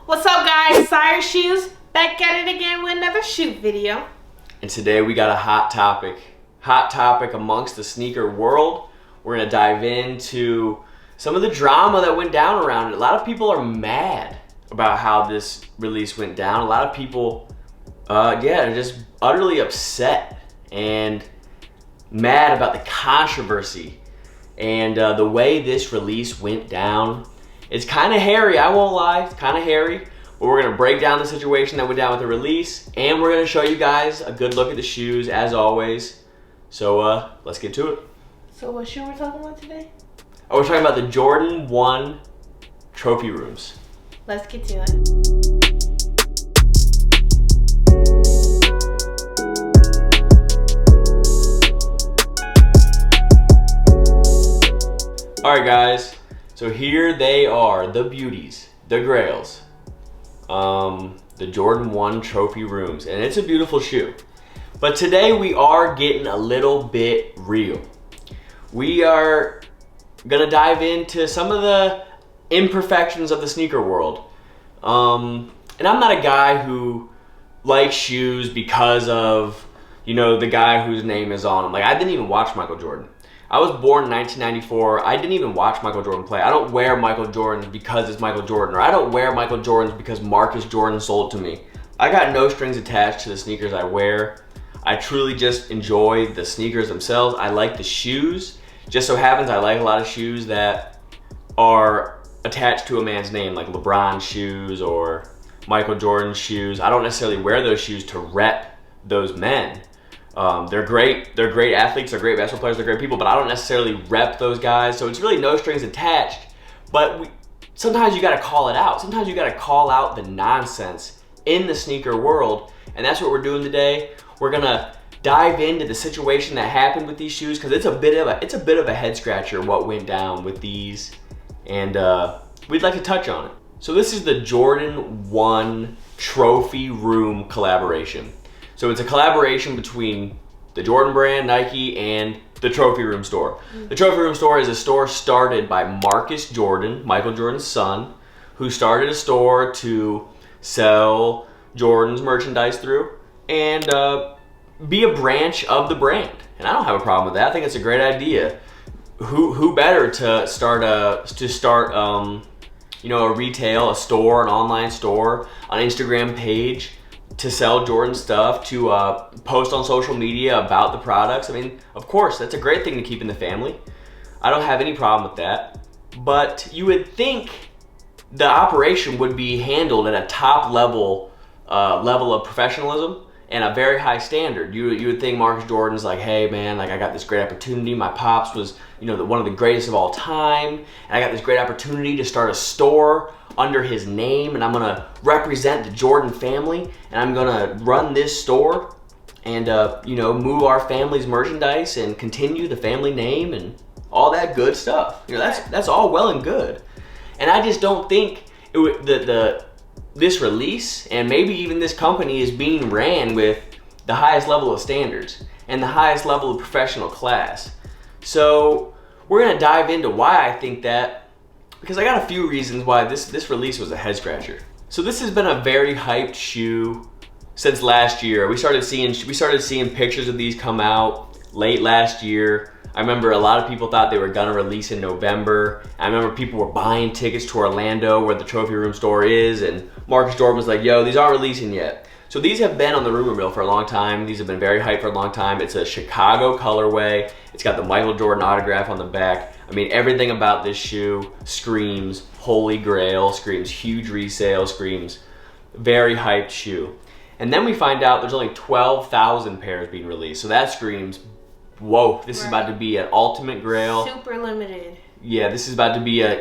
What's up guys, Sawyer Shoes, back at it again with another shoe video. And today we got a hot topic amongst the sneaker world. We're gonna dive into some of the drama that went down around it. A lot of people are mad about how this release went down. A lot of people, are just utterly upset and mad about the controversy and the way this release went down. It's kind of hairy, I won't lie, it's kind of hairy, but we're gonna break down the situation that went down with the release, and we're gonna show you guys a good look at the shoes, as always. So let's get to it. So what shoe we're talking about today? Oh, we're talking about the Jordan 1 Trophy Rooms. Let's get to it. Alright guys, so here they are, the beauties, the grails. The Jordan 1 Trophy Rooms, and it's a beautiful shoe. But today we are getting a little bit real. We are gonna dive into some of the imperfections of the sneaker world. And I'm not a guy who likes shoes because of, you know, the guy whose name is on them. Like, I didn't even watch Michael Jordan. I was born in 1994. I didn't even watch Michael Jordan play. I don't wear Michael Jordans because it's Michael Jordan, or I don't wear Michael Jordans because Marcus Jordan sold to me. I got no strings attached to the sneakers I wear. I truly just enjoy the sneakers themselves. I like the shoes. Just so happens I like a lot of shoes that are attached to a man's name, like LeBron shoes or Michael Jordan shoes. I don't necessarily wear those shoes to rep those men. They're great athletes, they're great basketball players, they're great people, but I don't necessarily rep those guys, so it's really no strings attached. But sometimes you gotta call it out. Sometimes you gotta call out the nonsense in the sneaker world, and that's what we're doing today. We're gonna dive into the situation that happened with these shoes, because it's a bit of a head scratcher what went down with these, and we'd like to touch on it. So this is the Jordan 1 Trophy Room collaboration. So it's a collaboration between the Jordan brand, Nike, and the Trophy Room store. The Trophy Room store is a store started by Marcus Jordan, Michael Jordan's son, who started a store to sell Jordan's merchandise through and be a branch of the brand. And I don't have a problem with that. I think it's a great idea. Who better to start a retail, a store, an online store, an Instagram page to sell Jordan stuff, to post on social media about the products. I mean, of course, that's a great thing to keep in the family. I don't have any problem with that. But you would think the operation would be handled at a top level of professionalism and a very high standard. You would think Marcus Jordan's like, hey man, like I got this great opportunity. My pops was, one of the greatest of all time, and I got this great opportunity to start a store under his name, and I'm gonna represent the Jordan family, and I'm gonna run this store and move our family's merchandise and continue the family name and all that good stuff. That's all well and good. And I just don't think this release, and maybe even this company, is being ran with the highest level of standards and the highest level of professional class. So we're gonna dive into why I think that, because I got a few reasons why this release was a head scratcher. So this has been a very hyped shoe since last year. We started seeing pictures of these come out late last year. I remember a lot of people thought they were gonna release in November. I remember people were buying tickets to Orlando, where the Trophy Room store is, and Marcus Jordan was like, yo, these aren't releasing yet. So these have been on the rumor mill for a long time. These have been very hyped for a long time. It's a Chicago colorway. It's got the Michael Jordan autograph on the back. I mean, everything about this shoe screams holy grail, screams huge resale, screams very hyped shoe. And then we find out there's only 12,000 pairs being released. So that screams, whoa, this is about to be an ultimate grail. Super limited. Yeah, this is about to be a,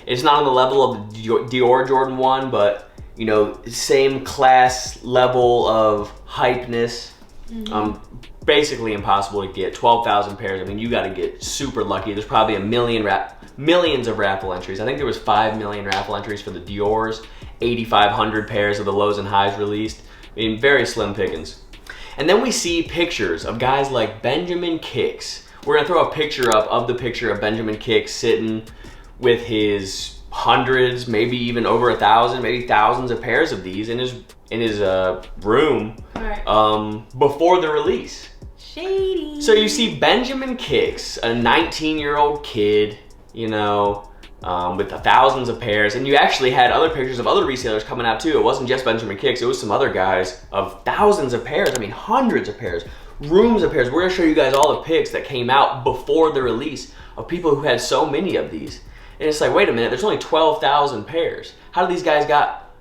it's not on the level of the Dior Jordan 1, but, same class level of hypeness. Basically impossible to get. 12,000 pairs. I mean, you got to get super lucky. There's probably millions of raffle entries. I think there was 5 million raffle entries for the Dior's, 8,500 pairs of the lows and highs released. I mean, very slim pickings. And then we see pictures of guys like Benjamin Kicks. We're gonna throw a picture up of the picture of Benjamin Kicks sitting with his hundreds, maybe even over 1,000, maybe thousands of pairs of these in his room before the release. Shady. So you see Benjamin Kicks, a 19-year-old kid, you know, with thousands of pairs, and you actually had other pictures of other resellers coming out too. It wasn't just Benjamin Kicks, it was some other guys of thousands of pairs. I mean, hundreds of pairs, rooms of pairs. We're gonna show you guys all the pics that came out before the release of people who had so many of these. And it's like, wait a minute, there's only 12,000 pairs. How do these guys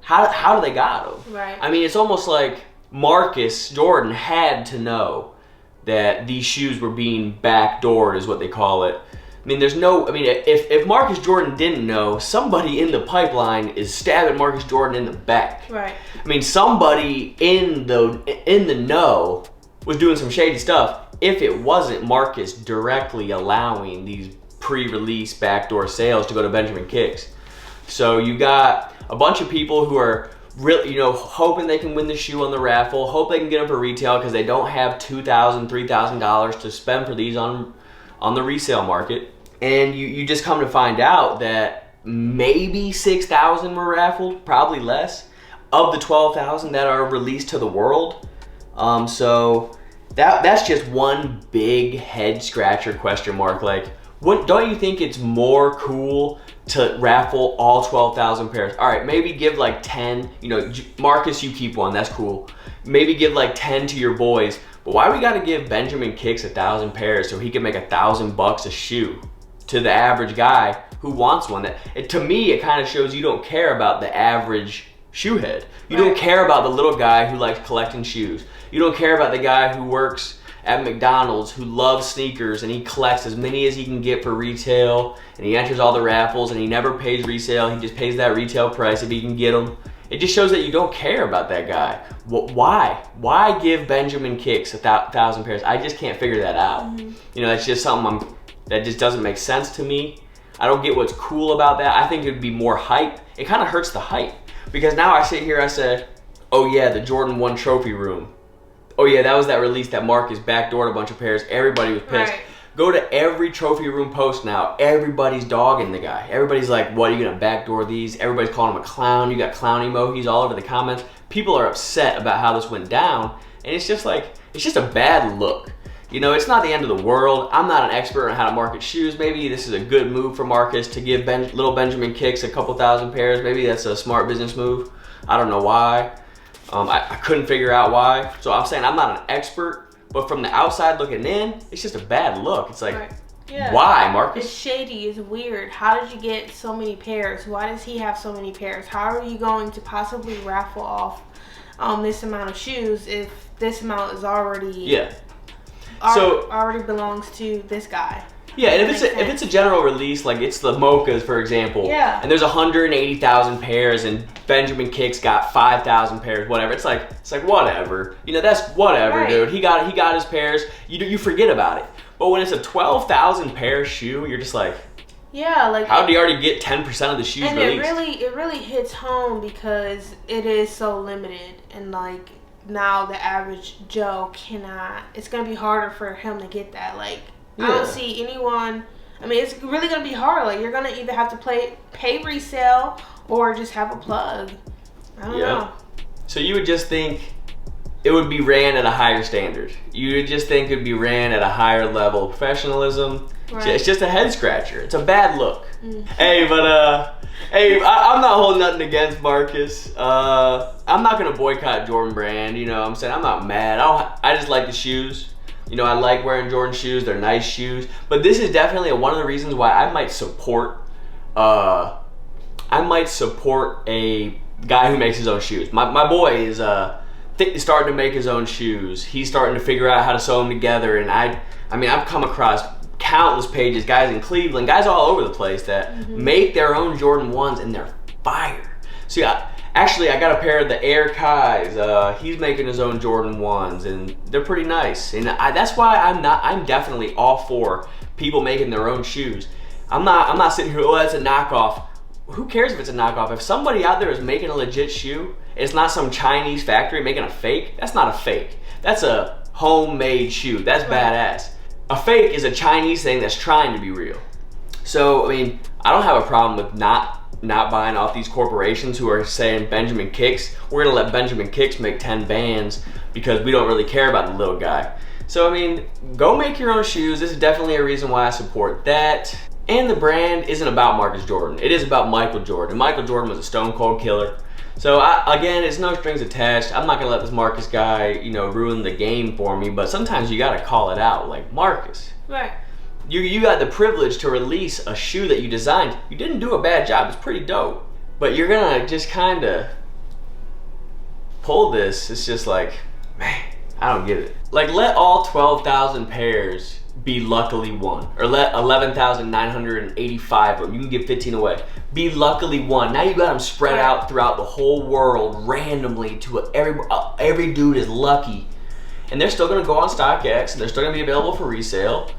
how do they got them? Right. I mean, it's almost like Marcus Jordan had to know that these shoes were being backdoored, is what they call it. I mean, if Marcus Jordan didn't know, somebody in the pipeline is stabbing Marcus Jordan in the back. Right. I mean, somebody in the know was doing some shady stuff if it wasn't Marcus directly allowing these pre-release backdoor sales to go to Benjamin Kicks. So you got a bunch of people who are really, you know, hoping they can win the shoe on the raffle, hope they can get them for retail because they don't have $2,000, $3,000 to spend for these on the resale market. And you just come to find out that maybe 6,000 were raffled, probably less, of the 12,000 that are released to the world. So that's just one big head scratcher question mark. Like, don't you think it's more cool to raffle all 12,000 pairs? All right, maybe give like 10, you know, Marcus, you keep one, that's cool. Maybe give like 10 to your boys, but why we gotta give Benjamin Kicks 1,000 pairs so he can make $1,000 a shoe to the average guy who wants one? To me, it kind of shows you don't care about the average shoe head. You don't care about the little guy who likes collecting shoes. You don't care about the guy who works at McDonald's who loves sneakers and he collects as many as he can get for retail and he enters all the raffles and he never pays resale. He just pays that retail price if he can get them. It just shows that you don't care about that guy. Why give Benjamin Kicks 1,000 pairs? I just can't figure that out. You know, that's just something that just doesn't make sense to me. I don't get what's cool about that. I think it'd be more hype. It kind of hurts the hype because now I sit here, I said, oh yeah, the Jordan 1 trophy room. Oh yeah, that was that release that Marcus backdoored a bunch of pairs. Everybody was pissed. Right. Go to every trophy room post now. Everybody's dogging the guy. Everybody's like, what, are you gonna backdoor these? Everybody's calling him a clown. You got clown emojis all over the comments. People are upset about how this went down. And it's just like, it's just a bad look. You know, it's not the end of the world. I'm not an expert on how to market shoes. Maybe this is a good move for Marcus to give little Benjamin Kicks a couple thousand pairs. Maybe that's a smart business move. I don't know why. I couldn't figure out why. So I'm saying I'm not an expert, but from the outside looking in, it's just a bad look. It's like, why, Marcus? It's shady, it's weird. How did you get so many pairs? Why does he have so many pairs? How are you going to possibly raffle off this amount of shoes if this amount is already already belongs to this guy? Yeah, and if it's a general release, like it's the Mochas, for example, and there's 180,000 pairs, and Benjamin Kicks got 5,000 pairs, whatever. It's like whatever. You know, that's whatever, dude. He got his pairs. You forget about it. But when it's a 12,000 pair shoe, you're just like, like, how do you already get 10% of the shoes released? And it really hits home because it is so limited, and like now the average Joe cannot. It's gonna be harder for him to get that. Like. I don't see anyone. I mean, it's really gonna be hard. Like, you're gonna either have to pay resale or just have a plug. I don't know. So you would just think it would be ran at a higher standard. You would just think it would be ran at a higher level of professionalism. Right. It's just a head scratcher. It's a bad look. Hey, but I'm not holding nothing against Marcus. I'm not gonna boycott Jordan Brand. You know what I'm saying? I'm not mad. I just like the shoes. You know, I like wearing Jordan shoes. They're nice shoes. But this is definitely one of the reasons why I might support a guy who makes his own shoes. My boy is starting to make his own shoes. He's starting to figure out how to sew them together. And I mean, I've come across countless pages, guys in Cleveland, guys all over the place that make their own Jordan 1s, and they're fire. So yeah. Actually, I got a pair of the Air Kais. He's making his own Jordan 1s, and they're pretty nice. And that's why I'm definitely all for people making their own shoes. I'm not sitting here, oh, that's a knockoff. Who cares if it's a knockoff? If somebody out there is making a legit shoe, it's not some Chinese factory making a fake. That's not a fake. That's a homemade shoe. That's badass. A fake is a Chinese thing that's trying to be real. So, I mean, I don't have a problem with not not buying off these corporations who are saying Benjamin Kicks, we're gonna let Benjamin Kicks make 10 bands because we don't really care about the little guy. So I mean, go make your own shoes. This is definitely a reason why I support that. And the brand isn't about Marcus Jordan. It is about Michael Jordan. Michael Jordan was a stone cold killer. So again, it's no strings attached. I'm not gonna let this Marcus guy, you know, ruin the game for me, but sometimes you gotta call it out, like, Marcus. Right. You got the privilege to release a shoe that you designed. You didn't do a bad job, it's pretty dope. But you're gonna just kinda pull this. It's just like, man, I don't get it. Like, let all 12,000 pairs be luckily one, or let 11,985 of them. You can give 15 away. Be luckily one. Now you got them spread out throughout the whole world randomly to every dude is lucky, and they're still gonna go on StockX and they're still gonna be available for resale.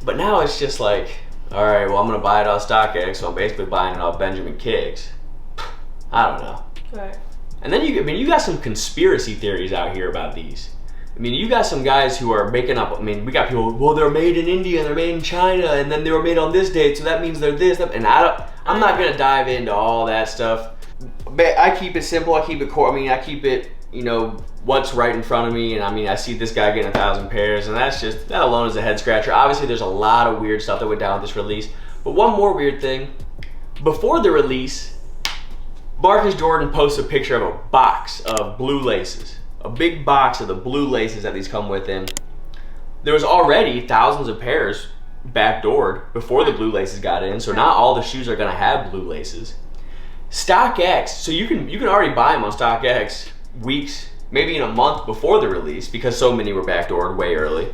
But now it's just like, all right, well, I'm gonna buy it off StockX, so I'm basically buying it off Benjamin Kicks. I don't know. Right. And then you got some conspiracy theories out here about these. I mean, you got some guys who are making up, I mean, we got people, well, they're made in India, and they're made in China, and then they were made on this date, so that means they're this, that, and I'm not gonna dive into all that stuff. But I keep it simple, I keep it core, I mean, I keep it, you know, what's right in front of me, and I mean, I see this guy getting 1,000 pairs, and that alone is a head scratcher. Obviously, there's a lot of weird stuff that went down with this release, but one more weird thing, before the release, Marcus Jordan posts a picture of a box of blue laces. A big box of the blue laces that these come with, and there was already thousands of pairs backdoored before the blue laces got in, so not all the shoes are gonna have blue laces. StockX, so you can already buy them on StockX weeks, maybe in a month before the release, because so many were backdoored way early.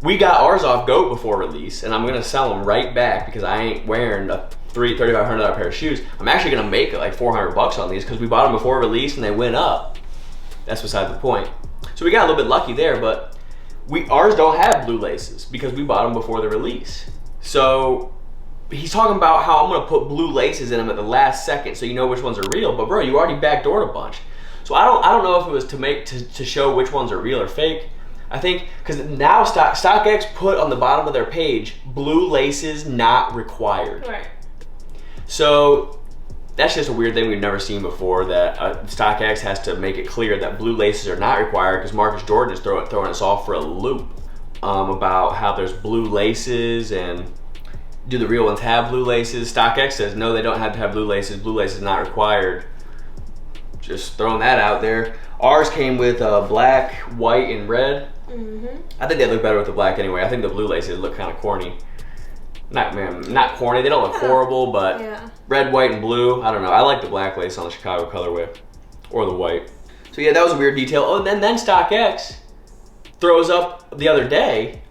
We got ours off GOAT before release, and I'm gonna sell them right back because I ain't wearing a $3,500 pair of shoes. I'm actually gonna make it like 400 bucks on these because we bought them before release and they went up. That's beside the point. So we got a little bit lucky there, but ours don't have blue laces because we bought them before the release. So he's talking about how I'm gonna put blue laces in them at the last second so you know which ones are real, but bro, you already backdoored a bunch. So I don't know if it was to show which ones are real or fake. I think, because now StockX put on the bottom of their page, blue laces not required. Right. So that's just a weird thing we've never seen before, that StockX has to make it clear that blue laces are not required because Marcus Jordan is throwing us off for a loop about how there's blue laces and do the real ones have blue laces. StockX says no, they don't have to have blue laces not required. Just throwing that out there. Ours came with black, white, and red. I think they look better with the black anyway. I think the blue laces look kind of corny. Not corny, they don't look horrible, but red, white, and blue, I don't know. I like the black lace on the Chicago colorway, or the white. So yeah, that was a weird detail. Oh, and then StockX throws up the other day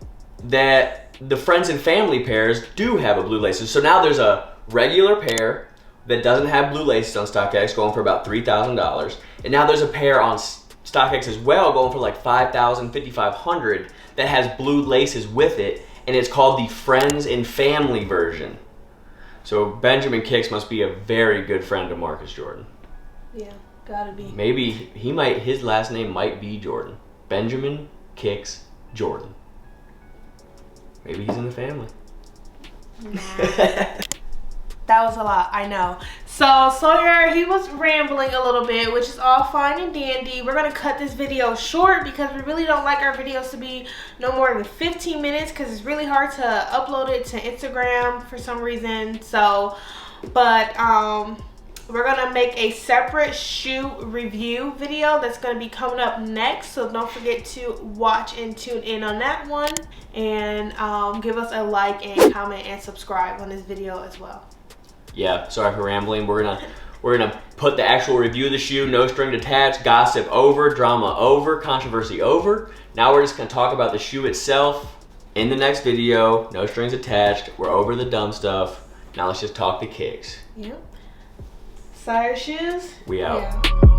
that the friends and family pairs do have a blue laces. So now there's a regular pair that doesn't have blue laces on StockX going for about $3,000. And now there's a pair on StockX as well going for like $5,000, $5,500 that has blue laces with it. And it's called the Friends and Family version. So Benjamin Kicks must be a very good friend of Marcus Jordan. Yeah, gotta be. Maybe his last name might be Jordan. Benjamin Kicks Jordan. Maybe he's in the family. Nah. That was a lot, I know. So Sawyer, he was rambling a little bit, which is all fine and dandy. We're gonna cut this video short because we really don't like our videos to be no more than 15 minutes because it's really hard to upload it to Instagram for some reason. So, but we're gonna make a separate shoe review video that's gonna be coming up next. So don't forget to watch and tune in on that one, and give us a like and comment and subscribe on this video as well. Yeah, sorry for rambling. We're gonna put the actual review of the shoe, no string attached, gossip over, drama over, controversy over. Now we're just gonna talk about the shoe itself in the next video. No strings attached. We're over the dumb stuff. Now let's just talk the kicks. Yep. Sawyer shoes. We out. Yeah.